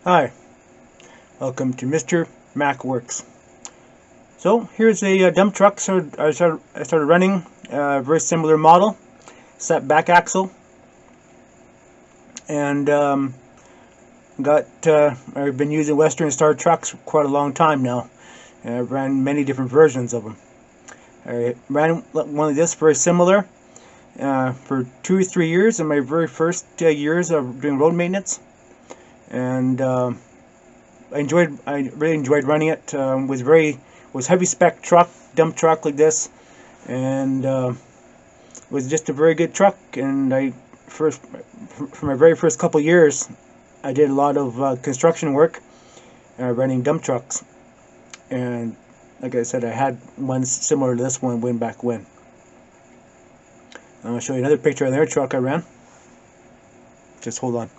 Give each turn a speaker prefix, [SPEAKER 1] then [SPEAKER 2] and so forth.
[SPEAKER 1] Hi, welcome to Mr. Mac Works. So here's a dump truck. So I started running a very similar model, setback axle, and I've been using Western Star trucks for quite a long time now. I've ran many different versions of them. I ran one of this very similar for 2 or 3 years in my very first years of doing road maintenance, and I really enjoyed running it. Was heavy spec truck, dump truck like this, and was just a very good truck. And for my very first couple years, I did a lot of construction work, running dump trucks. And like I said, I had one similar to this one way back when. I'll show you another picture of their truck I ran. Just hold on.